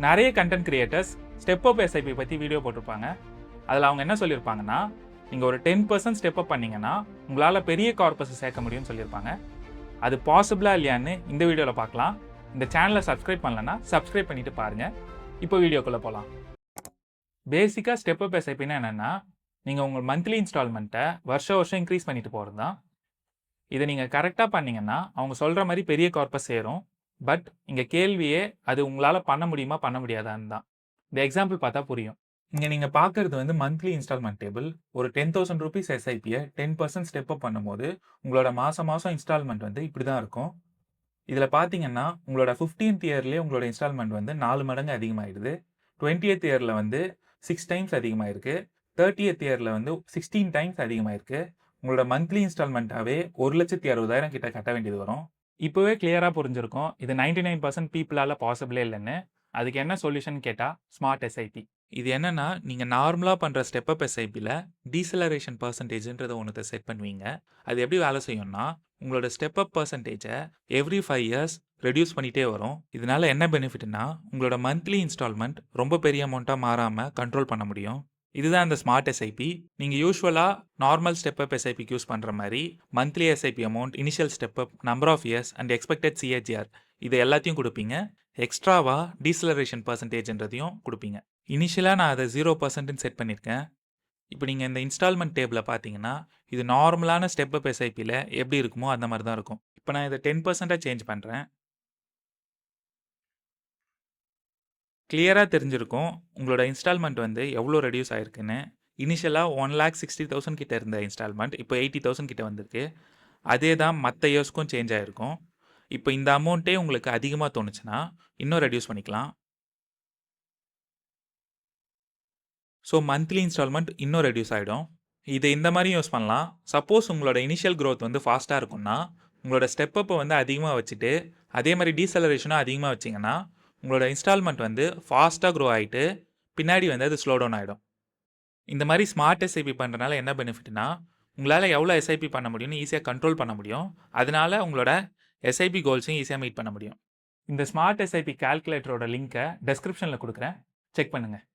நிறைய content creators step up SIP பற்றி video போட்டிருப்பாங்க. அதில் அவங்க என்ன சொல்லியிருப்பாங்கன்னா, நீங்கள் ஒரு 10% ஸ்டெப் அப் பண்ணீங்கன்னா உங்களால் பெரிய கார்பஸை சேர்க்க முடியும்னு சொல்லியிருப்பாங்க. அது பாசிபிளா இல்லையான்னு இந்த வீடியோவில் பார்க்கலாம். இந்த சேனலை சப்ஸ்கிரைப் பண்ணலன்னா சப்ஸ்கிரைப் பண்ணிட்டு பாருங்கள். இப்போ வீடியோக்குள்ளே போகலாம். பேசிக்காக ஸ்டெப் அப் எஸ்ஐபின்னா என்னென்னா, நீங்கள் உங்கள் மந்த்லி இன்ஸ்டால்மெண்ட்டை வருஷம் இன்க்ரீஸ் பண்ணிட்டு போகிறது தான். இதை நீங்கள் கரெக்டாக பண்ணீங்கன்னா அவங்க சொல்கிற மாதிரி பெரிய கார்பஸ் சேரும். பட் இங்கே கேள்வியே அது உங்களால் பண்ண முடியுமா பண்ண முடியாதான்னு தான். இந்த எக்ஸாம்பிள் பார்த்தா புரியும். இங்கே நீங்கள் பார்க்குறது வந்து மந்த்லி இன்ஸ்டால்மெண்ட் டேபிள். ஒரு 10,000 rupees எஸ்ஐபியை 10% ஸ்டெப் அப் பண்ணும்போது உங்களோட மாதம் இன்ஸ்டால்மெண்ட் வந்து இப்படி தான் இருக்கும். இதில் பார்த்தீங்கன்னா உங்களோட 15th இயர்லேயே உங்களோட இன்ஸ்டால்மெண்ட் வந்து 4 மடங்கு அதிகமாகிடுது. 20th இயரில் வந்து 6 times அதிகமாகிருக்கு. 30th இயரில் வந்து 16 times அதிகமாகிருக்கு. உங்களோட மந்த்லி இன்ஸ்டால்மெண்ட்டாகவே 1,60,000 கிட்ட கட்ட வேண்டியது வரும். இப்போவே கிளியராக புரிஞ்சிருக்கும் இது 99% பீப்புளால் பாசிபிளே இல்லைன்னு. அதுக்கு என்ன சொல்யூஷன் கேட்டால் ஸ்மார்ட் எஸ்ஐபி. இது என்னன்னா, நீங்கள் நார்மலாக பண்ணுற ஸ்டெப் அப் எஸ்ஐபியில் டீசலரேஷன் பர்சன்டேஜ்ன்றதை ஒன்றத்தை செட் பண்ணுவீங்க. அது எப்படி வேலை செய்யும்னா, உங்களோட ஸ்டெப் அப் பர்சன்டேஜை எவ்ரி 5 years ரெடியூஸ் பண்ணிகிட்டே வரும். இதனால என்ன பெனிஃபிட்னா, உங்களோட மந்த்லி இன்ஸ்டால்மெண்ட் ரொம்ப பெரிய அமௌண்ட்டாக மாறாமல் கண்ட்ரோல் பண்ண முடியும். இதுதான் அந்த ஸ்மார்ட் எஸ்ஐபி. நீங்கள் யூஸ்வலாக நார்மல் ஸ்டெப் அப் எஸ்ஐபிக்கு யூஸ் பண்ணுற மாதிரி monthly SIP amount, initial step up, number of years and expected CAGR இது எல்லாத்தையும் கொடுப்பீங்க. எக்ஸ்ட்ராவாக டீசலரேஷன் பர்சன்டேஜ்ன்றதையும் கொடுப்பீங்க. இனிஷியலாக நான் அதை 0%ன்னு செட் பண்ணியிருக்கேன். இப்போ நீங்கள் இந்த இன்ஸ்டால்மெண்ட் டேபிளில் பார்த்தீங்கன்னா, இது நார்மலான ஸ்டெப் அப் எஸ்ஐபியில் எப்படி இருக்குமோ அந்த மாதிரி தான் இருக்கும். இப்போ நான் இதை 10%ஆக சேஞ்ச் பண்ணுறேன். கிளியராக தெரிஞ்சிருக்கும் உங்களோட இன்ஸ்டால்மெண்ட் வந்து எவ்வளோ ரெடியூஸ் ஆகிருக்குன்னு. இனிஷியலாக 1,60,000 கிட்ட இருந்த இன்ஸ்டால்மெண்ட் இப்போ 80,000 கிட்ட வந்திருக்கு. அதே தான் மற்ற இயர்ஸ்க்கும் சேஞ்ச் ஆகிருக்கும். இப்போ இந்த அமௌண்ட்டே உங்களுக்கு அதிகமாக தோணுச்சுன்னா இன்னும் ரெடியூஸ் பண்ணிக்கலாம். ஸோ மந்த்லி இன்ஸ்டால்மெண்ட் இன்னும் ரெடியூஸ் ஆகிடும். இதை இந்த மாதிரியும் யூஸ் பண்ணலாம். சப்போஸ் உங்களோட இனிஷியல் க்ரோத் வந்து ஃபாஸ்ட்டாக இருக்கும்னா உங்களோட ஸ்டெப் அப்பை வந்து அதிகமாக வச்சுட்டு அதே மாதிரி டீசலரேஷனும் அதிகமாக வச்சிங்கன்னா உங்களோட இன்ஸ்டால்மெண்ட் வந்து ஃபாஸ்ட்டாக க்ரோ ஆகிட்டு பின்னாடி வந்து அது ஸ்லோ டவுன் ஆகிடும். இந்த மாதிரி ஸ்மார்ட் எஸ்ஐபி பண்ணுறதுனால என்ன பெனிஃபிட்னா, உங்களால் எவ்வளோ எஸ்ஐபி பண்ண முடியும்னு ஈஸியாக கண்ட்ரோல் பண்ண முடியும். அதனால உங்களோட எஸ்ஐபி கோல்ஸையும் ஈஸியாக மீட் பண்ண முடியும். இந்த ஸ்மார்ட் எஸ்ஐபி கால்குலேட்டரோட லிங்க்கை டெஸ்கிரிப்ஷனில் கொடுக்குறேன், செக் பண்ணுங்கள்.